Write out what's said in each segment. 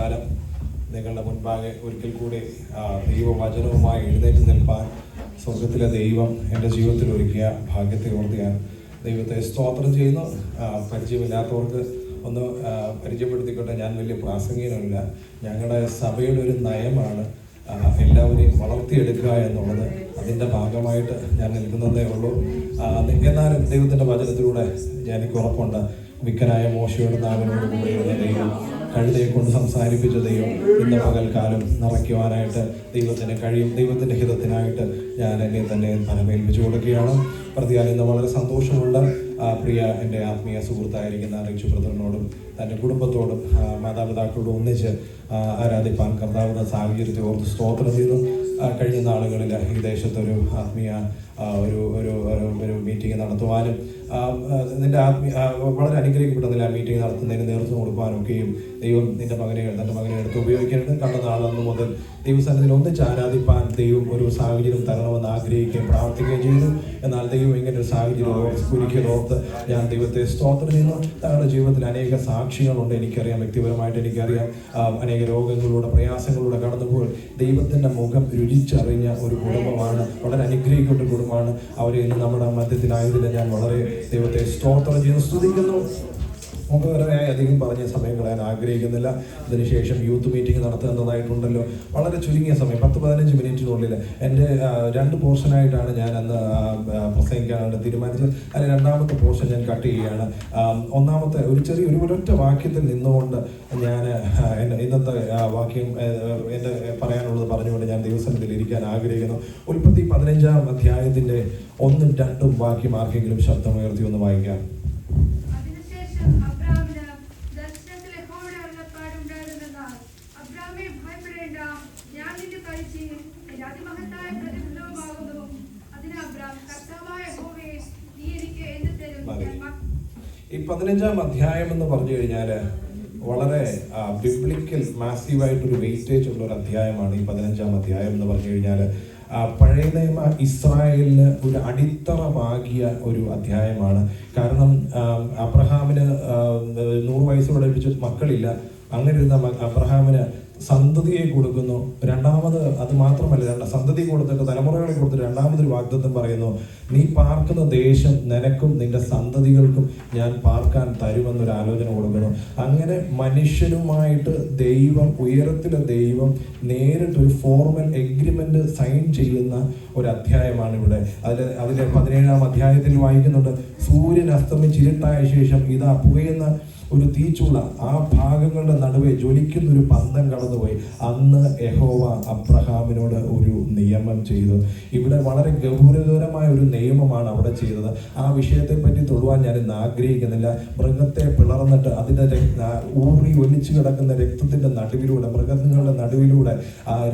പകൽക്കാലം നിങ്ങളുടെ മുൻപാകെ ഒരിക്കൽ കൂടി ദൈവവചനവുമായി എഴുന്നേറ്റ് നിൽപ്പാൻ സ്വർഗത്തിലെ ദൈവം എൻ്റെ ജീവിതത്തിൽ ഒരുക്കിയ ഭാഗ്യത്തെ ഓർത്ത് ഞാൻ ദൈവത്തെ സ്തോത്രം ചെയ്യുന്നു. പരിചയമില്ലാത്തവർക്ക് ഒന്ന് പരിചയപ്പെടുത്തിക്കോട്ടെ. ഞാൻ വലിയ പ്രാസംഗികനല്ല. ഞങ്ങളുടെ സഭയുടെ ഒരു നയമാണ് എല്ലാവരെയും വളർത്തിയെടുക്കുക എന്നുള്ളത്. അതിൻ്റെ ഭാഗമായിട്ട് ഞാൻ നിൽക്കുന്നതേ ഉള്ളൂ. എന്നാലും ദൈവത്തിൻ്റെ വചനത്തിലൂടെ എനിക്ക് ഉറപ്പുണ്ട്, വിക്കനായ മോശയുടെ നാവിനോട് കൂടെയുള്ള ദൈവം, കഴുതയെ കൊണ്ട് സംസാരിപ്പിച്ച ദൈവം ഇന്ന് പകൽക്കാലം നിറയ്ക്കുവാനായിട്ട് ദൈവത്തിന് കഴിയും. ദൈവത്തിൻ്റെ ഹിതത്തിനായിട്ട് ഞാൻ എന്നെ തന്നെ ഫലമേൽപ്പിച്ചു കൊടുക്കുകയാണ്. പ്രതിയാൽ ഇന്ന് വളരെ സന്തോഷമുണ്ട്. പ്രിയ എൻ്റെ ആത്മീയ സുഹൃത്തായിരിക്കുന്ന റിച്ചു ബ്രദറിനോടും തൻ്റെ കുടുംബത്തോടും മാതാപിതാക്കളോടും ഒന്നിച്ച് ആരാധിപ്പാൻ കർത്താവിൻ്റെ സാഹചര്യത്തെ ഓർത്ത് സ്തോത്രം ചെയ്തു. കഴിഞ്ഞ നാളുകളിൽ ഈ ദേശത്തൊരു ആത്മീയ ഒരു മീറ്റിംഗ് നടത്തുവാനും നിൻ്റെ വളരെ അനുഗ്രഹിക്കപ്പെട്ടതിൽ ആ മീറ്റിംഗ് നടത്തുന്നതിന് നേതൃത്വം കൊടുക്കാനൊക്കെയും ദൈവം തൻ്റെ മകനെ എടുത്ത് ഉപയോഗിക്കേണ്ടത്. കണ്ട നാളന്ന് മുതൽ ദൈവസന്നിധിയിൽ ഒന്നിച്ച് ആരാധിപ്പാൻ ദൈവം ഒരു സാഹചര്യം തരണമെന്ന് ആഗ്രഹിക്കുകയും പ്രാർത്ഥിക്കുകയും ചെയ്തു. എന്നാൽ ദൈവം ഇങ്ങനെ ഒരു സാഹചര്യം ഓർത്ത് ഞാൻ ദൈവത്തെ സ്തോത്രം ചെയ്യുന്നു. തങ്ങളുടെ ജീവിതത്തിൽ അനേക സാക്ഷികളുണ്ട്, എനിക്കറിയാം, വ്യക്തിപരമായിട്ട് എനിക്കറിയാം. അനേക രോഗങ്ങളിലൂടെ പ്രയാസങ്ങളിലൂടെ കടന്നുപോയി ദൈവത്തിൻ്റെ മുഖം രുചിച്ചറിഞ്ഞ ഒരു കുടുംബമാണ്. വളരെ അനുഗ്രഹിക്കപ്പെട്ട കുടുംബമാണ്. അവരെ ഇന്ന് നമ്മുടെ മധ്യത്തിലായതിൽ ഞാൻ വളരെ ദൈവത്തെ സ്തോത്രം ചെയ്യുന്നു, സ്തുതിക്കുന്നു. മുഖപരമായി അധികം പറഞ്ഞ സമയം കളയാൻ ആഗ്രഹിക്കുന്നില്ല. അതിനുശേഷം യൂത്ത് മീറ്റിംഗ് നടത്തുന്നതായിട്ടുണ്ടല്ലോ. വളരെ ചുരുങ്ങിയ സമയം 10-15 മിനിറ്റിനുള്ളിൽ എൻ്റെ 2 പോർഷനായിട്ടാണ് ഞാൻ അന്ന് പ്രസംഗിക്കാനായിട്ട് തീരുമാനിച്ചത്. അതിൽ 2ാമത്തെ പോർഷൻ ഞാൻ കട്ട് ചെയ്യുകയാണ്. ഒന്നാമത്തെ ഒരൊറ്റ വാക്യത്തിൽ നിന്നുകൊണ്ട് ഞാൻ ഇന്നത്തെ വാക്യം എൻ്റെ പറയാനുള്ളത് പറഞ്ഞുകൊണ്ട് ഞാൻ ദൈവസന്നിധിയിൽ ഇരിക്കാൻ ആഗ്രഹിക്കുന്നു. ഉൽപ്പത്തി 15-ാം അധ്യായത്തിൻ്റെ 1-2 വാക്യം ആർക്കെങ്കിലും ശബ്ദമുയർത്തി ഒന്ന് വായിക്കാം. ഈ 15-ാം അധ്യായം എന്ന് പറഞ്ഞു കഴിഞ്ഞാൽ വളരെ ബിബ്ലിക്കൽ മാസീവായിട്ടൊരു വെയിറ്റേജ് ഉള്ള ഒരു അധ്യായമാണ്. ഈ 15-ാം അധ്യായം എന്ന് പറഞ്ഞു കഴിഞ്ഞാൽ പഴയ നിയമ ഇസ്രായേലിന് ഒരു അടിത്തറ പാകിയ ഒരു അധ്യായമാണ്. കാരണം അബ്രഹാമിന് 100 വയസ്സോടെ അടുപ്പിച്ച് മക്കളില്ല. അങ്ങനെ ഇരുന്ന അബ്രഹാമിന് സന്തതിയെ കൊടുക്കുന്നു. രണ്ടാമത് അത് മാത്രമല്ല, സന്തതി കൊടുത്തിട്ട് തലമുറകളെ കൊടുത്തിട്ട് രണ്ടാമതൊരു വാഗ്ദത്തം പറയുന്നു, നീ പാർക്കുന്ന ദേശം നിനക്കും നിന്റെ സന്തതികൾക്കും ഞാൻ പാർക്കാൻ തരുമെന്നൊരു ആലോചന കൊടുക്കുന്നു. അങ്ങനെ മനുഷ്യനുമായിട്ട് ദൈവം, ഉയരത്തിലെ ദൈവം നേരിട്ടൊരു ഫോർമൽ എഗ്രിമെന്റ് സൈൻ ചെയ്യുന്ന ഒരു അധ്യായമാണ് ഇവിടെ. അതിലെ 17-ാം അധ്യായത്തിൽ വായിക്കുന്നുണ്ട്, സൂര്യൻ അസ്തമിച്ചിരുട്ടായ ശേഷം ഇതാ പുകയുന്ന ഒരു തീച്ചുള ആ ഭാഗങ്ങളുടെ നടുവെ ജ്വലിക്കുന്ന ഒരു പന്തം കടന്നുപോയി. അന്ന് യഹോവ അബ്രഹാമിനോട് ഒരു നിയമം ചെയ്തു. ഇവിടെ വളരെ ഗൗരവകരമായ ഒരു നിയമമാണ് അവിടെ ചെയ്തത്. ആ വിഷയത്തെ പറ്റി തൊടുവാൻ ഞാൻ ഇന്ന് ആഗ്രഹിക്കുന്നില്ല. മൃഗത്തെ പിളർന്നിട്ട് അതിൻ്റെ ഊറി ഒലിച്ചു കിടക്കുന്ന രക്തത്തിൻ്റെ നടുവിലൂടെ, മൃഗങ്ങളുടെ നടുവിലൂടെ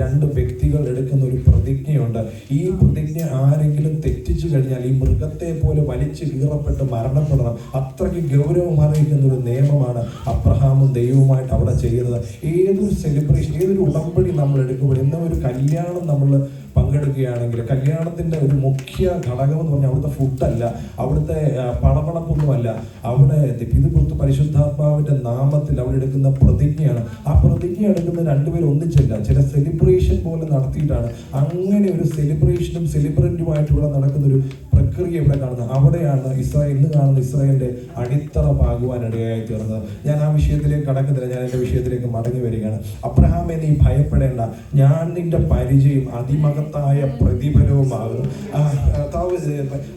2 വ്യക്തികൾ എടുക്കുന്ന ഒരു പ്രതിജ്ഞയുണ്ട്. ഈ പ്രതിജ്ഞ ആരെങ്കിലും തെറ്റിച്ചു കഴിഞ്ഞാൽ ഈ മൃഗത്തെ പോലെ വലിച്ചു കീറപ്പെട്ട് മരണപ്പെടണം. അത്രയ്ക്ക് ഗൗരവമറിയിക്കുന്ന ഒരു നിയമമാണ് അബ്രഹാമും ദൈവവുമായിട്ട് അവിടെ ചെയ്യുന്നത്. ഏതൊരു സെലിബ്രേഷൻ, ഏതൊരു ഉടമ്പടി നമ്മൾ എടുക്കുമ്പോൾ, എന്ന ഒരു കല്യാണം നമ്മൾ പങ്കെടുക്കുകയാണെങ്കിൽ കല്യാണത്തിൻ്റെ ഒരു മുഖ്യ ഘടകം എന്ന് പറഞ്ഞാൽ അവിടുത്തെ ഫുഡല്ല, അവിടുത്തെ പണമണപ്പൊന്നുമല്ല, അവിടെ പിതൃപുത്ര പരിശുദ്ധാത്മാവിൻ്റെ നാമത്തിൽ അവിടെ എടുക്കുന്ന പ്രതിജ്ഞയാണ്. ആ പ്രതിജ്ഞ എടുക്കുന്ന 2 പേരും ഒന്നിച്ചില്ല, ചില സെലിബ്രേഷൻ പോലെ നടത്തിയിട്ടാണ്. അങ്ങനെ ഒരു സെലിബ്രേഷനും സെലിബ്രൻറ്റുമായിട്ട് ഇവിടെ നടക്കുന്നൊരു പ്രക്രിയ ഇവിടെ കാണുന്നത്. അവിടെയാണ് ഇന്ന് കാണുന്ന ഇസ്രായേലിൻ്റെ അടിത്തറ പാകുവാനിടയായി തീർന്നത്. ഞാൻ ആ വിഷയത്തിലേക്ക് കടക്കുന്നില്ല, ഞാൻ എൻ്റെ വിഷയത്തിലേക്ക് മടങ്ങി വരികയാണ്. അബ്രഹാമേ, നീ ഭയപ്പെടേണ്ട, ഞാൻ നിന്റെ പരിചയം അതിമകത്തായ പ്രതിഫലവുമാകും.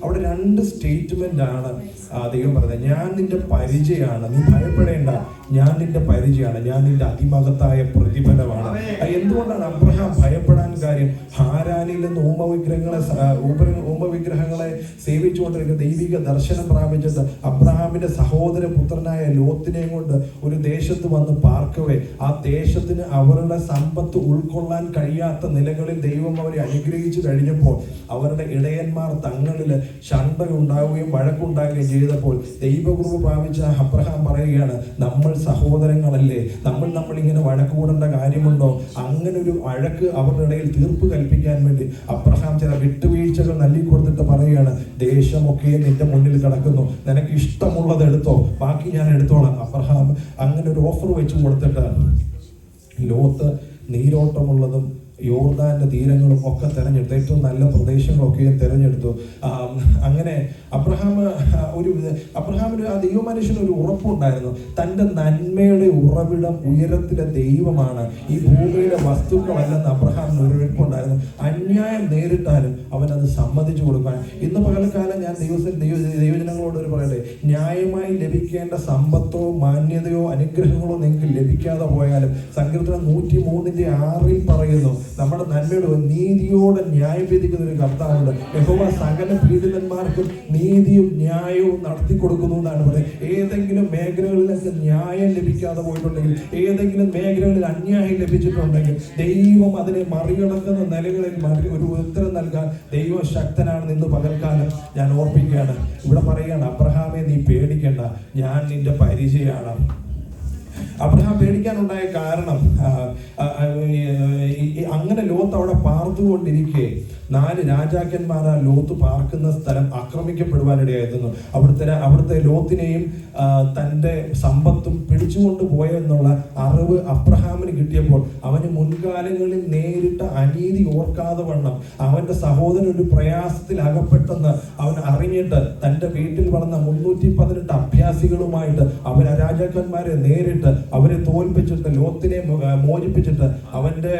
അവിടെ 2 സ്റ്റേറ്റ്മെൻ്റാണ് ദൈവം പറഞ്ഞത്. ഞാൻ നിന്റെ പരിചയമാണ്, നീ ഭയപ്പെടേണ്ട, ഞാൻ നിന്റെ പരിചയമാണ്, ഞാൻ നിന്റെ അതിമകത്തായ പ്രതിഫലമാണ്. എന്തുകൊണ്ടാണ് അബ്രഹാം ഭയപ്പെടാൻ കാര്യം? ഹാരാനിൽ നിന്ന് ഉപവിഗ്രഹങ്ങളെ സേവിച്ചുകൊണ്ടിരിക്കുന്ന ദൈവിക ദർശനം പ്രാപിച്ചിട്ട് അബ്രഹാമിന്റെ സഹോദര പുത്രനായ ലോത്തിനെയും കൊണ്ട് ഒരു ദേശത്ത് വന്ന് പാർക്കവേ, ആ ദേശത്തിന് അവരുടെ സമ്പത്ത് ഉൾക്കൊള്ളാൻ കഴിയാത്ത നിലകളിൽ ദൈവം അവരെ അനുഗ്രഹിച്ചു കഴിഞ്ഞപ്പോൾ അവരുടെ ഇടയന്മാർ തങ്ങളിൽ ശണ്ഠയുണ്ടാവുകയും വഴക്കുണ്ടാവുകയും ചെയ്തപ്പോൾ ദൈവകൃപ പ്രാപിച്ച അബ്രഹാം പറയുകയാണ്, നമ്മൾ സഹോദരങ്ങളല്ലേ, നമ്മൾ ഇങ്ങനെ വഴക്ക് കൂടേണ്ട കാര്യമുണ്ടോ? അങ്ങനെ ഒരു വഴക്ക് അവരുടെ ഇടയിൽ തീർപ്പ് കൽപ്പിക്കാൻ വേണ്ടി അബ്രഹാം ചില വിട്ടുവീഴ്ചകൾ നൽകിക്കൊടുത്തിട്ട് പറയുകയാണ്, ദേശമൊക്കെ നിന്റെ മുന്നിൽ കിടക്കുന്നു, നിനക്ക് ഇഷ്ടമുള്ളത് എടുത്തോ, ബാക്കി ഞാൻ എടുത്തോളാം. അബ്രഹാം അങ്ങനെ ഒരു ഓഫർ വെച്ച് കൊടുത്തിട്ട് ലോത്ത് നീരോട്ടമുള്ളതും യോർദാന്റെ തീരങ്ങളും ഒക്കെ തിരഞ്ഞെടുത്തു, ഏറ്റവും നല്ല പ്രദേശങ്ങളൊക്കെ തിരഞ്ഞെടുത്തു. അങ്ങനെ അബ്രഹാമിന് ആ ദൈവമനുഷ്യന് ഒരു ഉറപ്പുണ്ടായിരുന്നു. തൻ്റെ നന്മയുടെ ഉറവിടം ഉയരത്തിലെ ദൈവമാണ്, ഈ ഭൂമിയിലെ വസ്തുക്കളല്ലെന്ന് അബ്രഹാമിന് ഒരു ഉറപ്പുണ്ടായിരുന്നു. അന്യായം നേരിട്ടാലും അവനത് സമ്മതിച്ചു കൊടുക്കാൻ. ഇന്ന് പകൽക്കാലം ഞാൻ ദൈവജനങ്ങളോട് ഒരു പറയട്ടെ, ന്യായമായി ലഭിക്കേണ്ട സമ്പത്തോ മാന്യതയോ അനുഗ്രഹങ്ങളോ നിങ്ങൾക്ക് ലഭിക്കാതെ പോയാലും സങ്കീർത്തനം 103:6 പറയുന്നു, നമ്മുടെ നന്മയുടെ നീതിയോടെ ന്യായം വിധിക്കുന്ന ഒരു കർത്താവുണ്ട്. യഹോവ സകല പീഡിതന്മാർക്കും നീതിയും ന്യായവും നടത്തി കൊടുക്കുന്നു എന്നാണ് പറയുന്നത്. ഏതെങ്കിലും മേഖലകളിലൊക്കെ ന്യായം ലഭിക്കാതെ പോയിട്ടുണ്ടെങ്കിൽ, ഏതെങ്കിലും മേഖലകളിൽ അന്യായം ലഭിച്ചിട്ടുണ്ടെങ്കിൽ, ദൈവം അതിനെ മറികടക്കുന്ന നിലകളിൽ ഒരു ഉത്തരം നൽകാൻ ദൈവം ശക്തനാണെന്ന് ഇന്ന് പകൽക്കാലം ഞാൻ ഓർപ്പിക്കുകയാണ്. ഇവിടെ പറയുകയാണ്, അബ്രഹാമേ നീ പേടിക്കേണ്ട, ഞാൻ നിന്റെ പരിചയമാണ്. അബ്രഹാം പേടിക്കാനുണ്ടായ കാരണം, അങ്ങനെ ലോത്ത് അവിടെ പാർത്തുകൊണ്ടിരിക്കെ 4 രാജാക്കന്മാരാ ലോത്ത് പാർക്കുന്ന സ്ഥലം ആക്രമിക്കപ്പെടുവാനിടയായിരുന്നു. അവിടുത്തെ ലോത്തിനെയും തൻ്റെ സമ്പത്തും പിടിച്ചുകൊണ്ട് പോയെന്നുള്ള അറിവ് അബ്രഹാമിന് കിട്ടിയപ്പോൾ അവന് മുൻകാലങ്ങളിൽ നേരിട്ട അനീതി ഓർക്കാതെ വണ്ണം അവൻ്റെ സഹോദരൻ ഒരു പ്രയാസത്തിൽ അകപ്പെട്ടെന്ന് അവൻ അറിഞ്ഞിട്ട് തൻ്റെ വീട്ടിൽ വളർന്ന 318 അഭ്യാസികളുമായിട്ട് അവർ രാജാക്കന്മാരെ നേരിട്ട് അവരെ തോൽപ്പിച്ചിട്ട് ലോത്തിനെ മോചിപ്പിച്ചിട്ട് അവൻ്റെ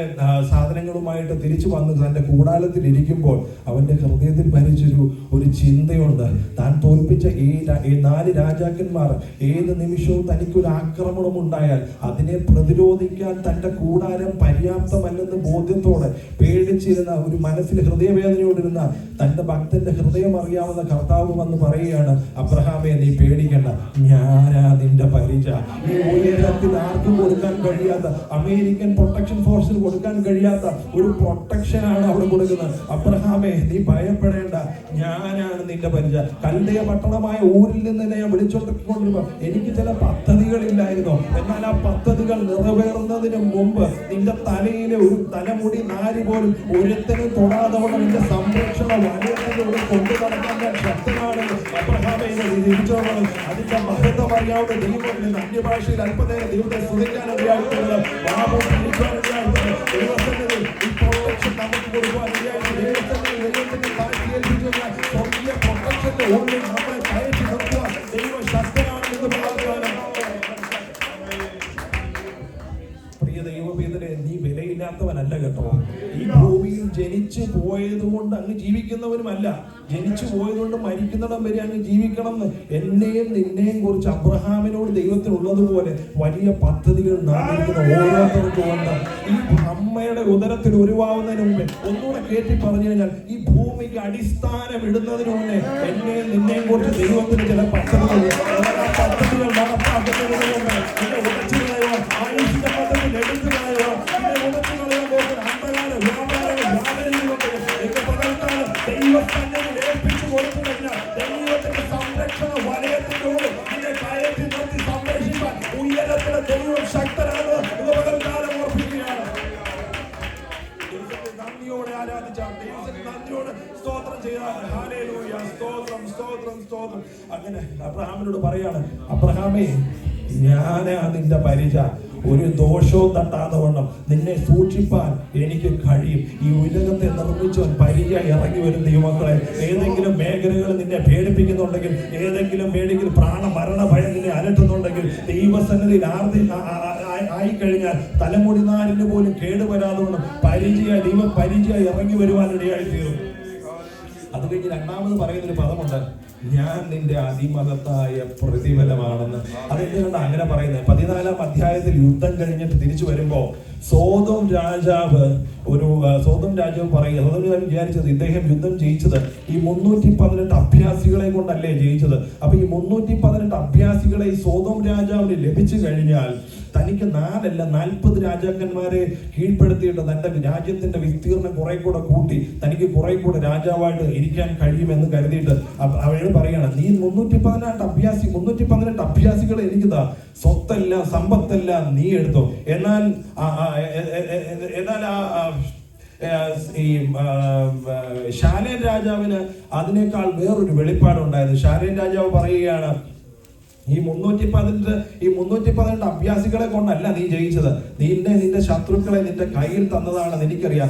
സാധനങ്ങളുമായിട്ട് തിരിച്ചു വന്ന് തൻ്റെ കൂടാരത്തിൽ ഇരിക്കുമ്പോൾ അവൻ്റെ ഹൃദയത്തിൽ ഭരിച്ചൊരു ചിന്തയുണ്ട്. താൻ തോൽപ്പിച്ച ഈ 4 രാജാക്കന്മാർ ഏത് നിമിഷവും തനിക്കൊരു ആക്രമണം ഉണ്ടായാൽ അതിനെ പ്രതിരോധിക്കാൻ തൻ്റെ കൂടാരം പര്യാപ്തമല്ലെന്ന് ബോധ്യത്തോടെ പേടിച്ചിരുന്ന ഒരു മനസ്സിൽ ഹൃദയവേദനയോടിരുന്ന തൻ്റെ ഭക്തന്റെ ഹൃദയം അറിയാവുന്ന കർത്താവ് വന്ന് പറയുകയാണ്, അബ്രഹാമേ നീ പേടിക്കണ്ട, ഞാനാ നിന്റെ പരിച. ഈ ഉയരത്തിൽ ആർക്കും കൊടുക്കാൻ കഴിയാത്ത, അമേരിക്കൻ പ്രൊട്ടക്ഷൻ ഫോഴ്സിന് കൊടുക്കാൻ കഴിയാത്ത ഒരു പ്രൊട്ടക്ഷനാണ് അവിടെ കൊടുക്കുന്നത്. അബ്രഹാമേ നീ ഭയപ്പെടേണ്ട, ഞാനാണ് നിന്റെ പരിച. കൽദയ പട്ടണമായ ഊരിൽ നിന്ന് ഞാൻ വിളിച്ചോണ്ടിരിക്കുമ്പോൾ എനിക്ക് ചില പദ്ധതികളില്ലായിരുന്നോ, എന്നാൽ ആ പദ്ധതികൾ നിറവേറുന്നതിന് മുമ്പ് നിന്റെ തലയിലെ ഒരു തലമുടി നാരി പോലും ഒരുത്തനും തൊടാതെ നിന്റെ സംരക്ഷണ വലയത്തിലൂടെ കൊണ്ടു നടക്കാൻ ഞാൻ ശക്തനാണെന്ന് അബ്രഹാമേ തിരിച്ചോളണം. അതിന്റെ മഹത്വം അറിയാവുന്ന ദൈവം അന്യഭാഷയിൽ അല്പനേരം ദൈവത്തെ സ്തുതിക്കാനിടയായിട്ടുള്ളത്, ദൈവത്തിന്റെ ഈ പ്രൊട്ടക്ഷൻ നമുക്ക് കൊടുക്കുവാനിടയായിട്ട് ദൈവത്തിന്റെ താഴ്ത്തി ഏൽപ്പിച്ചു സ്വർഗീയ പ്രൊട്ടക്ഷന്റെ ഉള്ളിൽ നമ്മളെ കയറ്റി നിർത്തുവാൻ ദൈവം ശക്തനാണെന്ന് പറയാൻ. പ്രിയ ദൈവപീതനെ, നീ വിലയില്ലാത്തവനല്ല കേട്ടോ. ഈ ഭൂമിയിൽ ജനിച്ചു പോയത് കൊണ്ട് അങ്ങ് ജീവിക്കുന്നവനുമല്ല, ജനിച്ചു പോയതുകൊണ്ട് മരിക്കുന്നിടം വരെ അങ്ങ് ജീവിക്കണം എന്ന് എന്നെയും നിന്നെയും കുറിച്ച് അബ്രഹാമിനോട് ദൈവത്തിനുള്ളതുപോലെ വലിയ പദ്ധതികൾ നാടിരിക്കുന്ന ഓരോരുത്തർക്കും ഉണ്ട്. ഈ അമ്മയുടെ ഉദരത്തിൽ ഉരുവാവുന്നതിന് മുമ്പേ ഒന്നുകൂടെ കേട്ടി പറഞ്ഞു കഴിഞ്ഞാൽ, ഈ ഭൂമിക്ക് അടിസ്ഥാനം ഇടുന്നതിന് മുന്നേ എന്നെയും നിന്നെയും കുറിച്ച് ദൈവത്തിന് ചില പദ്ധതികൾ നടപ്പാക്കുന്നതിന് മുമ്പേ എന്നെ ഉടച്ചു കളയുവാൻ, ആയുഷിന്റെ പദ്ധതിയിൽ എടുത്തു കളയുവാൻ, എന്നെ ഉടച്ചു കളയാൻ പോകുന്ന അന്ധകാല ദൈവസന്നിധിയിൽ ഏൽപ്പിച്ചു കൊടുത്തു കഴിഞ്ഞാൽ ദൈവത്തിന്റെ സംരക്ഷണ വലയത്തിലൂടെ നിന്നെ കയറ്റി നിർത്തി സംരക്ഷിക്കാൻ ഉയരത്തിലെ ദൈവം ശക്തനാണ് കാലം ഓർപ്പിക്കുകയാണ്. ദൈവത്തെ നന്ദിയോടെ ആരാധിച്ചാൽ, ദൈവത്തിന് നന്ദിയോടെ സ്തോത്രം ചെയ്യാൻ, ഹല്ലേലൂയ, സ്തോത്രം സ്തോത്രം സ്തോത്രം. അങ്ങനെ അബ്രഹാമിനോട് പറയാണ്, അബ്രഹാമേ ഞാനാ നിന്റെ പരിച, ഒരു ദോഷവും തട്ടാതെ വണ്ണം നിന്നെ സൂക്ഷിപ്പാൻ എനിക്ക് കഴിയും. ഈ ഉലകത്തെ നിർമ്മിച്ചവൻ പരിച ഇറങ്ങി വരും. ദൈവമക്കളെ, ഏതെങ്കിലും മേഖലകൾ നിന്നെ പേടിപ്പിക്കുന്നുണ്ടെങ്കിൽ, ഏതെങ്കിലും പ്രാണമരണ ഭയം നിന്നെ അലട്ടുന്നുണ്ടെങ്കിൽ, ദൈവസന്നിധിയിൽ ആയിക്കഴിഞ്ഞാൽ തലമുടിനാരിന് പോലും കേടുവരാതെ വണ്ണം ദൈവം പരിചയ ഇറങ്ങി വരുവാനിടയായി തീരും. അത് കഴിഞ്ഞ് രണ്ടാമത് പറയുന്നൊരു പദമുണ്ട്, ഞാൻ നിന്റെ അതിമഹത്തായ പ്രതിഫലമാണെന്ന്. അതെന്തുകൊണ്ട് അങ്ങനെ പറയുന്നത്? 14-ാം അധ്യായത്തിൽ യുദ്ധം കഴിഞ്ഞിട്ട് തിരിച്ചു വരുമ്പോ സോദോം രാജാവ് പറയുക, സോദോം രാജാവ് വിചാരിച്ചത് ഇദ്ദേഹം യുദ്ധം ജയിച്ചത് ഈ 318 അഭ്യാസികളെ കൊണ്ടല്ലേ ജയിച്ചത്. അപ്പൊ ഈ 318 അഭ്യാസികളെ ഈ സോദോം രാജാവിന് ലഭിച്ചു കഴിഞ്ഞാൽ തനിക്ക് 4 അല്ല 40 രാജാക്കന്മാരെ കീഴ്പ്പെടുത്തിയിട്ട് തന്റെ രാജ്യത്തിന്റെ വിസ്തീർണം കുറെ കൂടെ കൂട്ടി തനിക്ക് കുറെ കൂടെ രാജാവായിട്ട് ഇരിക്കാൻ കഴിയുമെന്ന് കരുതിയിട്ട് അവര് പറയാണ്, നീ 318 അഭ്യാസികളെ എനിക്കിതാ, സ്വത്തെല്ലാം സമ്പത്തെല്ലാം നീ എടുത്തോ. എന്നാൽ ഈ ശാലേം രാജാവിന് അതിനേക്കാൾ വേറൊരു വെളിപ്പാടുണ്ടായത്. ശാലേം രാജാവ് പറയുകയാണ്, ഈ 318 അഭ്യാസികളെ കൊണ്ടല്ല നീ ജയിച്ചത്. നിന്റെ ശത്രുക്കളെ നിന്റെ കയ്യിൽ തന്നതാണ് നിനക്കറിയാം.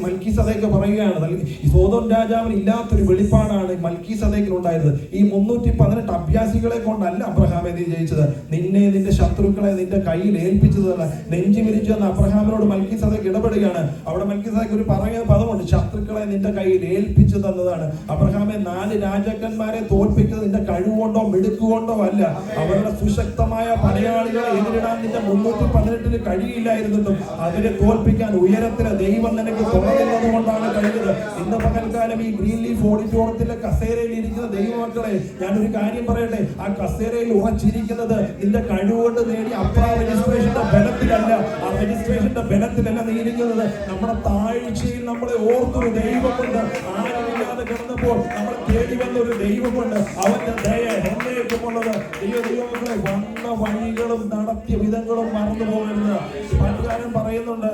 മൽക്കീസദേക്ക് പറയുകയാണ്, ഈ സോദോം രാജാവിന് ഇല്ലാത്തൊരു വെളിപ്പാടാണ് മൽക്കീസദേക്കിൽ ഉണ്ടായത്. ഈ 318 അഭ്യാസികളെ കൊണ്ടല്ല അബ്രഹാമെ നീ ജയിച്ചത്, നിന്റെ ശത്രുക്കളെ നിന്റെ കയ്യിൽ ഏൽപ്പിച്ചതല്ല. നെഞ്ചു വിരിച്ചു എന്ന് അബ്രഹാമിനോട് മൽക്കീസദേക്ക് ഇടപെടുകയാണ്. അവിടെ മൽക്കീസദേക്ക് ഒരു പറയുന്ന പദമുണ്ട്, ശത്രുക്കളെ നിന്റെ കയ്യിൽ ഏൽപ്പിച്ചു തന്നതാണ്. അബ്രഹാമെ 4 രാജാക്കന്മാരെ തോൽപ്പിച്ചത് നിന്റെ കഴിവുകൊണ്ടോ മിടുക്കുകൊണ്ടോ അല്ല. അവരുടെ സുശക്തമായ പടയാളികളെ എതിരിടാൻ നിന്റെ 318 കഴിയില്ലായിരുന്നിട്ടും അവരെ തോൽപ്പിക്കാൻ ഉയരത്തിലെ ദൈവം നിനക്ക് തുറന്നത് കൊണ്ടാണ് കഴിഞ്ഞത്. ഇന്ന് പകൽക്കാലം ഈ ഗ്രീൻ ലീഫ് ഓഡിറ്റോറിയത്തിലെ കസേരയിൽ ഇരിക്കുന്ന ദൈവമക്കളെ, ഞാനൊരു കാര്യം പറയട്ടെ, ആ കസേരയിൽ ഉറച്ചിരിക്കുന്നത് നിന്റെ കഴിവുകൊണ്ട് നേടി രജിസ്ട്രേഷന്റെ ബലത്തിലല്ല. ആ രജിസ്ട്രേഷന്റെ ബലത്തിലല്ല നീ ഇരിക്കുന്നത്. നമ്മുടെ താഴ്ചയിൽ നമ്മളെ ഓർത്തൊരു ദൈവമുണ്ട്. ആരുമില്ലാതെ കിടന്നപ്പോൾ നമ്മളെ തേടി വന്ന ഒരു ദൈവമുണ്ട്. അവന്റെ ദയ എന്നേക്കുമുള്ളത്. ദൈവമക്കളെ, വന്ന വഴികളും നടത്തിയ വിധങ്ങളും മറന്നു പോകരുത്. പാട്ടുകാരൻ പറയുന്നുണ്ട്,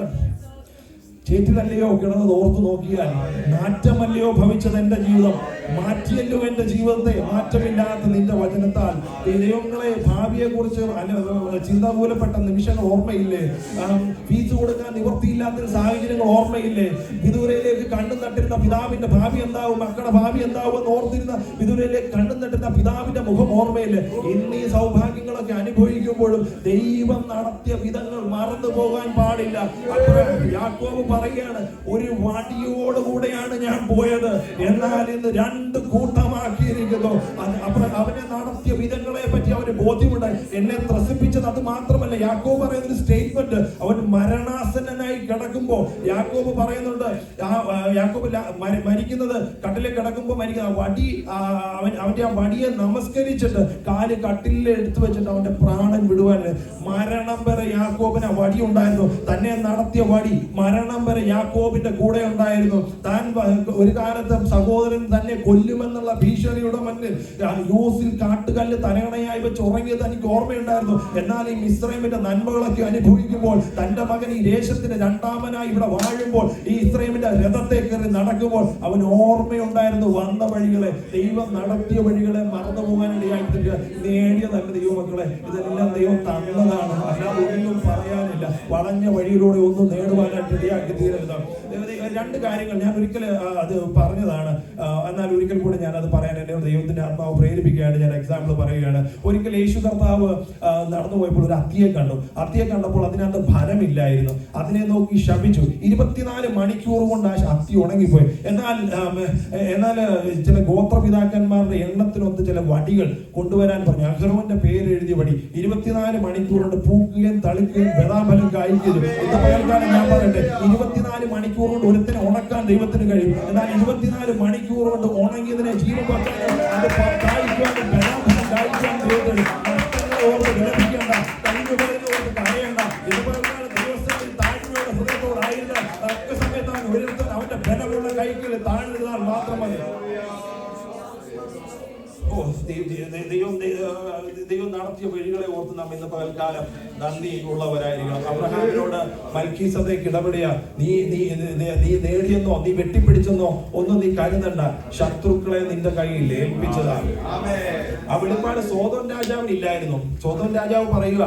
ചേറ്റിലല്ലയോ കിടന്നത് ഓർത്തു നോക്കിയാൽ നാറ്റമല്ലയോ ഭവിച്ചത് എന്റെ ജീവിതം, മാറ്റിയല്ലോ എന്റെ ജീവിതത്തെ മാറ്റമില്ലാത്ത നിന്റെ വചനത്താൽ. ദൈവങ്ങളെ, ഭാവിയെ കുറിച്ച് ചിന്താകൂലപ്പെട്ട നിമിഷങ്ങൾ ഓർമ്മയില്ലേ? ഫീസ് കൊടുക്കാൻ നിവൃത്തിയില്ലാത്ത സാഹചര്യങ്ങൾ ഓർമ്മയില്ലേ? വിദൂരയിലേക്ക് കണ്ണു നട്ടിരുന്ന പിതാവിന്റെ ഭാവി എന്താവും, മക്കളുടെ ഭാവി എന്താവും എന്ന് ഓർത്തിരുന്ന വിദൂരയിലേക്ക് കണ്ണു നട്ടിരുന്ന പിതാവിന്റെ മുഖം ഓർമ്മയില്ലേ? ഇന്നീ സൗഭാഗ്യങ്ങളൊക്കെ അനുഭവിക്കുമ്പോഴും ദൈവം നടത്തിയ വിധങ്ങൾ മറന്നു പോകാൻ പാടില്ല. യാക്കോബ് പറയുകയാണ്, ഒരു വടിയോടുകൂടെയാണ് ഞാൻ പോയത്, എന്നാൽ ഇന്ന് 2 കൂട്ടമാക്കിയിരിക്കുന്നു. അവനെ നടത്തിയ വിധങ്ങളെ പറ്റി അവന് ബോധ്യമുണ്ടായി. എന്നെ ത്രസിപ്പിച്ചത് അത് മാത്രമല്ല. യാക്കോബ് പറയുന്ന ഒരു സ്റ്റേറ്റ്മെന്റ്, അവൻ മരണാസന്നനായി കിടക്കുമ്പോൾ യാക്കോബ് പറയുന്നുണ്ട്, യാക്കോബ് മരിക്കുന്നത് കട്ടിലേക്ക് കിടക്കുമ്പോൾ മരിക്കുന്ന വടി, അവന്റെ ആ വടിയെ നമസ്കരിച്ചിട്ട് കാല് കട്ടിലിൽ എടുത്തു വെച്ചിട്ട് അവന്റെ പ്രാണൻ വിടുവാൻ. മരണം വരെ യാക്കോബിന് ആ വടി ഉണ്ടായിരുന്നു. തന്നെ നടത്തിയ വടി മരണം വരെ യാക്കോബിന്റെ കൂടെ ഉണ്ടായിരുന്നു. താൻ ഒരു കാലത്ത് സഹോദരൻ തന്നെ കൊല്ലുമെന്നുള്ള ഭീഷണിയുടെ മുന്നിൽ യൂസിൽ കാട്ടുകല്ല് തലയണയായി വെച്ച് ഉറങ്ങിയത് എനിക്ക് ഓർമ്മയുണ്ടായിരുന്നു. എന്നാൽ ഈ മിസ്രൈമിന്റെ നന്മകളൊക്കെ അനുഭവിക്കുമ്പോൾ, തന്റെ മകൻ ഈ ദേശത്തിന്റെ 2ാമനായി ഇവിടെ വാഴുമ്പോൾ, ഈ ഇസ്രൈമിന്റെ രഥത്തെ കയറി നടക്കുമ്പോൾ അവൻ ഓർമ്മയുണ്ടായിരുന്നു വന്ന വഴികളെ, ദൈവം നടത്തിയ വഴികളെ മറന്നു പോകാനിടയായിട്ടില്ല. നേടിയതല്ല ദൈവമക്കളെ, ഇതെല്ലാം ദൈവം തന്നതാണ്, അല്ലാതെ ഒന്നും പറയാനില്ല. വളഞ്ഞ വഴിയിലൂടെ ഒന്നും നേടുവാനായിട്ട് ഇടയാക്കി തീരരുത്. 2 കാര്യങ്ങൾ ഞാൻ ഒരിക്കൽ അത് പറഞ്ഞതാണ്, എന്നാൽ ഒരിക്കൽ കൂടെ ഞാൻ അത് പറയാൻ എന്നോട് ദൈവത്തിന്റെ ആത്മാവ് പ്രേരിപ്പിക്കുകയാണ്. ഞാൻ എക്സാമ്പിൾ പറയുകയാണ്. ഒരിക്കൽ യേശു കർത്താവ് നടന്നു പോയപ്പോൾ ഒരു അത്തിയെ കണ്ടു. അത്തിയെ കണ്ടപ്പോൾ അതിനകത്ത് ഫലമില്ലായിരുന്നു. അതിനെ നോക്കി ശപിച്ചു. 24 മണിക്കൂർ കൊണ്ട് ആ അത്തി ഉണങ്ങിപ്പോയി. എന്നാൽ ചില ഗോത്രപിതാക്കന്മാരുടെ എണ്ണത്തിനൊത്ത് ചില വടികൾ കൊണ്ടുവരാൻ പറഞ്ഞു. അഹ്റോന്റെ പേര് എഴുതിയ വടി 24 മണിക്കൂർ കൊണ്ട് പൂക്കുകയും തളിക്കുകയും ബദാഫലം കായ്ക്കുകയും. ഇന്ന് പകൽക്കാലം ഞാൻ പറയട്ടെ, 24 മണിക്കൂർ കൊണ്ട് ഒരുത്തിനെ ഉണക്കാൻ ദൈവത്തിന് കഴിയും. എന്നാൽ 24 മണിക്കൂർ കൊണ്ട് ഉണങ്ങിയതിനെ ജീവൻ വെക്കാനും അത് കായ്ക്കാനും ബദാഫലം കായ്ക്കാനും ദൈവത്തിന്. നഷ്ടങ്ങളെ ഓർത്ത് വിലപിക്കേണ്ട, കഴിഞ്ഞുപോയതിനെ ഓർത്ത് കരയേണ്ട. ഇതുപോലുള്ള ദിവസങ്ങളിൽ താഴ്മയുടെ ഹൃദയത്തോടായിരുന്ന ഒക്കെ സമയത്താണ് ഒരുത്തൻ അവന്റെ ബലമുള്ള കൈകളിൽ താഴ്ന്നിരുന്നാൽ മാത്രം മതി. ദൈവം നടത്തിയ വഴികളെ ഓർത്ത് നാം ഇന്ന് പകൽക്കാലം നന്ദി ഉള്ളവരായിരിക്കണം. അബ്രഹാമിനോട് മൽക്കീസദേക്ക് ഇടപെടുക, നീ നേടിയെന്നോ നീ വെട്ടിപ്പിടിച്ചെന്നോ ഒന്നും നീ കരുതണ്ട, ശത്രുക്കളെ നിന്റെ കയ്യിൽ ഏൽപ്പിച്ചതാണ്. ആ വെളിപ്പാട് സോദോം രാജാവിന് ഇല്ലായിരുന്നു. സോദോം രാജാവ് പറയുക,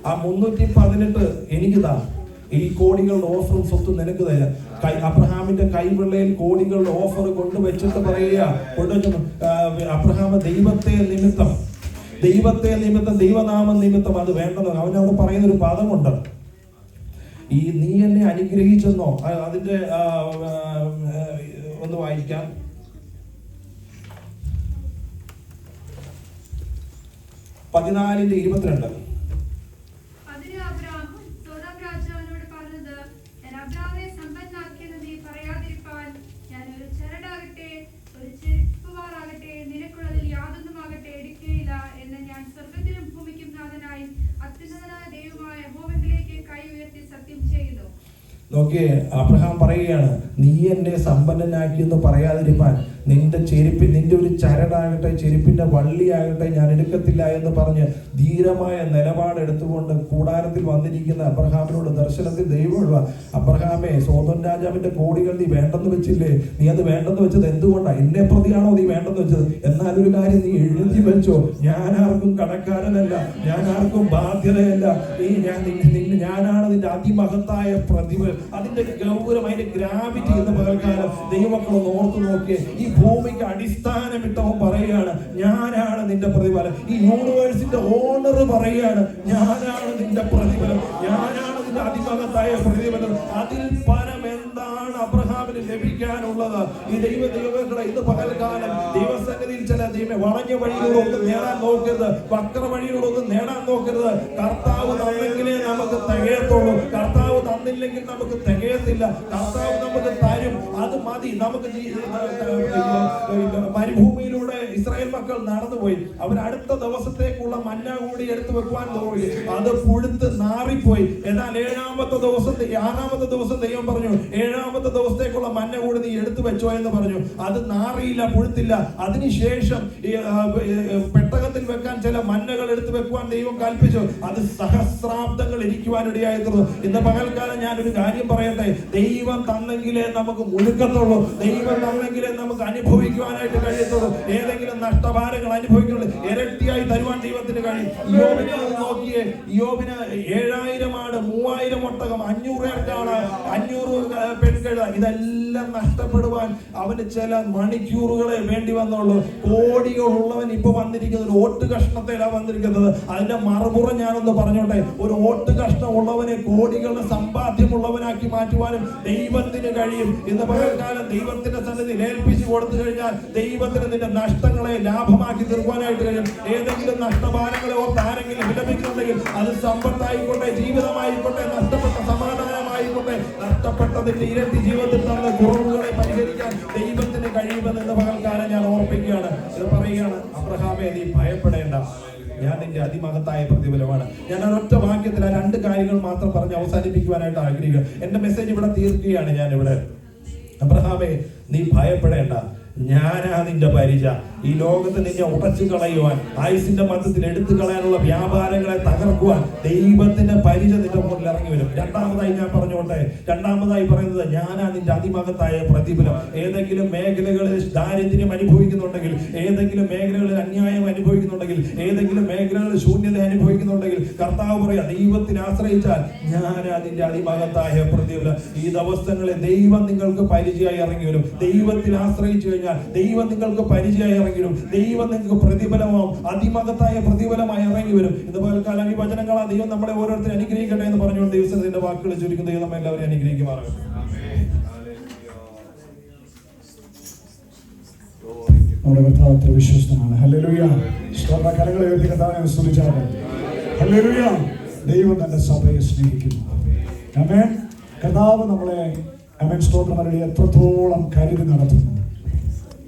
ആ 318 എനിക്കുതാ, ഈ കോടികളുടെ ഓഫറും സ്വത്തും നിനക്ക് തരാം. അബ്രഹാമിന്റെ കൈവെള്ളയിൽ കോടികളുടെ ഓഫർ കൊണ്ടുവച്ചിട്ട് പറയുക, അബ്രഹാം ദൈവത്തെ നിമിത്തം ദൈവനാമം നിമിത്തം അത് വേണ്ടത്. അവനവിടെ പറയുന്നൊരു പദമുണ്ട്, ഈ നീ എന്നെ അനുഗ്രഹിച്ചെന്നോ, അതിന്റെ ഒന്ന് വായിക്കാം. 14:22. നോക്കിയേ, അബ്രഹാം പറയുകയാണ്, നീ എന്നെ സമ്പന്നനാക്കിയെന്ന് പറയാതിരിക്കാൻ നിന്റെ ഒരു ചരടാകട്ടെ, ചെരുപ്പിന്റെ വള്ളിയാകട്ടെ ഞാൻ എടുക്കത്തില്ല എന്ന് പറഞ്ഞ് ധീരമായ നിലപാടെടുത്തുകൊണ്ട് കൂടാരത്തിൽ വന്നിരിക്കുന്ന അബ്രഹാമിനോട് ദർശനത്തിൽ ദൈവമുള്ള അബ്രഹാമേ, സോദോം രാജാവിന്റെ കോടികൾ നീ വേണ്ടെന്ന് വെച്ചില്ലേ? നീ അത് വേണ്ടെന്ന് വെച്ചത് എന്തുകൊണ്ടാണ്? എന്നെ പ്രതിയാണോ നീ വേണ്ടെന്ന് വെച്ചത്? എന്നാൽ ഒരു കാര്യം നീ എഴുതി വെച്ചോ, ഞാൻ ആർക്കും കടക്കാരനല്ല, ഞാൻ ആർക്കും ബാധ്യതയല്ല. ഞാനാണ് നിന്റെ അതിമഹത്തായ പ്രതിഫലം. അതിന്റെ ഗൗരവം, അതിന്റെ ഗ്രാവിറ്റി എന്ന് പകൽക്കാലം ദൈവമക്കളൊന്ന് ഓർത്തു നോക്കിയേ. ഈ ഭൂമിക്ക് അടിസ്ഥാനമിട്ടവൻ പറയുകയാണ് ഞാനാണ് നിന്റെ പ്രതിഫലം. ഈ യൂണിവേഴ്സിന്റെ ഓണർ പറയുകയാണ് ഞാനാണ് നിന്റെ പ്രതിഫലം, ഞാനാണ് നിന്റെ അതിമഹത്തായ പ്രതിഫലം. അതിൽ പരം എന്താണ് അബ്രഹാമിന് ലഭിക്കാനുള്ളത്? ഈ ദൈവങ്ങളെ ഇന്ന് പകൽക്കാലം ദൈവസന്നിധിയിൽ ചില വളഞ്ഞ വഴിയിലൂടെ നേടാൻ നോക്കരുത്, വക്ര വഴിയിലൂടെ നേടാൻ നോക്കരുത്. കർത്താവ് തന്നെങ്കിലേ നമുക്ക് തികയത്തുള്ളൂ. കർത്താവ് തന്നില്ലെങ്കിൽ നമുക്ക് തികയത്തില്ല. കർത്താവ് നമുക്ക് തരും, അത് മതി. നമുക്ക് മരുഭൂമിയിലൂടെ ഇസ്രായേൽ മക്കൾ നടന്നുപോയി. അവർ അടുത്ത ദിവസത്തേക്കുള്ള മന്ന കൂടി എടുത്തു വെക്കുവാൻ പോയി. അത് പുഴുത്ത് നാറിപ്പോയി. എന്നാൽ ആറാമത്തെ ദിവസം ദൈവം പറഞ്ഞു, 7ാമത്തെ ദിവസത്തേക്കുള്ള മന്ന കൂടി നീ എടുത്തു വെച്ചോ എന്ന് പറഞ്ഞു. അത് നാറിയില്ല, പുഴുത്തില്ല. അതിനുശേഷം പെട്ടകത്തിൽ വെക്കാൻ ചില മന്നകൾ എടുത്തു വെക്കുവാൻ ദൈവം കൽപ്പിച്ചു. അത് സഹസ്രാബ്ദങ്ങൾ ഇരിക്കുവാനിടയായി തീർന്നു. ഇന്ന് പകൽക്കാലം ഞാനൊരു കാര്യം പറയട്ടെ, ദൈവം തന്നെങ്കിലേ നമുക്ക് മുഴുക്കത്തുള്ളൂ. ദൈവം തന്നെങ്കിലേ നമുക്ക് അനുഭവിക്കുവാനായിട്ട് കഴിയത്തുള്ളൂ. ഏതെങ്കിലും നഷ്ടഭാരങ്ങൾ അനുഭവിക്കുള്ളൂ, ഇരട്ടിയായി തരുവാൻ ദൈവത്തിന് കഴിയും. യോബിനെ നോക്കിയേ, യോബിന് 7000 ആട്, 3000 ഒട്ടകം, 500 ഏർക്കാണ്, 500 പെൺകഴുത, ഇതെല്ലാം നഷ്ടപ്പെടുവാൻ അവന് ചില മണിക്കൂറുകളെ വേണ്ടി വന്നുള്ളൂ. കോടികളുള്ളവൻ ഇപ്പൊ വന്നിരിക്കുന്നത് ഒരു ഓട്ട് കഷ്ണത്തിലാണ് വന്നിരിക്കുന്നത്. അതിന്റെ മറുപുറം ഞാനൊന്ന് പറഞ്ഞോട്ടെ, ഒരു ഓട്ട് കഷ്ണം ഉള്ളവനെ കോടികളുടെ സമ്പാദ്യമുള്ളവനാക്കി മാറ്റുവാനും ദൈവത്തിന് കഴിയും. ഇന്ന് പകൽക്കാലം ദൈവത്തിന്റെ സന്നിധിയിൽ ഏൽപ്പിച്ചു കൊടുത്തു കഴിഞ്ഞാൽ ദൈവത്തിന് നിന്റെ നഷ്ടങ്ങളെ ലാഭമാക്കി തീർക്കാനായിട്ട് കഴിയും. ഏതെങ്കിലും നഷ്ടഭാരങ്ങളെ ഓർത്ത് ആരെങ്കിലും വിലപിക്കുന്നുണ്ടെങ്കിൽ അത് സമ്പത്തായിക്കോട്ടെ, ജീവിതമായിക്കോട്ടെ, നഷ്ടപ്പെട്ട സമാധാനമായിക്കോട്ടെ, നഷ്ടപ്പെട്ടതിന്റെ ഇരട്ടി ജീവിതത്തിൽ തന്ന കുറവുകളെ പരിഹരിക്കാൻ ദൈവത്തിന് കഴിയുമെന്ന് ഇന്ന് പകൽക്കാലം ഞാൻ ഓർപ്പിക്കുകയാണ്. ഇത് പറയുകയാണ്, അബ്രഹാമേ നീ ഭയപ്പെടേണ്ട, ഞാൻ നിന്റെ അതിമഹത്തായ പ്രതിഫലമാണ്. ഞാൻ ഒരൊറ്റ വാക്യത്തിൽ ആ 2 കാര്യങ്ങൾ മാത്രം പറഞ്ഞ് അവസാനിപ്പിക്കുവാനായിട്ട് ആഗ്രഹിക്കുക. എന്റെ മെസ്സേജ് ഇവിടെ തീർക്കുകയാണ്. ഞാനിവിടെ, അബ്രഹാമേ നീ ഭയപ്പെടേണ്ട, ഞാനാ നിന്റെ പരിച. ഈ ലോകത്ത് നിന്നെ ഉടച്ചു കളയുവാൻ, ആയുസിന്റെ മധ്യത്തിൽ എടുത്തു കളയാനുള്ള വ്യാപാരങ്ങളെ തകർക്കുവാൻ ദൈവത്തിന്റെ പരിച നിന്റെ മുന്നിൽ ഇറങ്ങി വരും. രണ്ടാമതായി ഞാൻ പറഞ്ഞോട്ടെ, രണ്ടാമതായി പറയുന്നത് ഞാനാ നിന്റെ അതിമഹത്തായ പ്രതിഫലം. ഏതെങ്കിലും മേഖലകളിൽ ദാരിദ്ര്യം അനുഭവിക്കുന്നുണ്ടെങ്കിൽ, ഏതെങ്കിലും മേഖലകളിൽ അന്യായം അനുഭവിക്കുന്നുണ്ടെങ്കിൽ, ഏതെങ്കിലും മേഖലകളിൽ ശൂന്യത അനുഭവിക്കുന്നുണ്ടെങ്കിൽ, കർത്താവ് പറയാ ദൈവത്തിന് ആശ്രയിച്ചാൽ ഞാനാ നിന്റെ അതിമഹത്തായ പ്രതിഫലം. ഈ ദിവസങ്ങളിൽ ദൈവം നിങ്ങൾക്ക് പരിചയമായി ഇറങ്ങി വരും. ദൈവത്തിൽ ആശ്രയിച്ചു കഴിഞ്ഞാൽ ദൈവം നിങ്ങൾക്ക് പരിചയമായി ഇറങ്ങി വരും. ദൈവം നിങ്ങൾക്ക് പ്രതിഫലമാവും, അതിമഹത്തായ പ്രതിഫലമായി ഇറങ്ങി വരും. ഇന്ന് പകൽക്കാലം ഈ വചനങ്ങളാ ദൈവം നമ്മളെ ഓരോരുത്തരും അനുഗ്രഹിക്കട്ടെ എന്ന് പറഞ്ഞുകൊണ്ട് ദൈവത്തിന്റെ വാക്കുകൾ ചുരുക്കുന്ന ദൈവം നമ്മെ എല്ലാവരെയും അനുഗ്രഹിക്കുമാറാകട്ടെ. നമ്മുടെ കർത്താവ് എത്ര വിശ്വസ്തനാണ്. ഹല്ലേലൂയ. കരങ്ങളെ ഉയർത്തി കർത്താവിനെ സ്തുതിച്ചാട്ടെ. ഹല്ലേലൂയ. ദൈവം തന്റെ സഭയെ സ്നേഹിക്കുന്നു. ആമേൻ. കർത്താവ് നമ്മളെ ആമേൻ സ്തോത്രം എത്രത്തോളം കരുതി നടത്തുന്നു.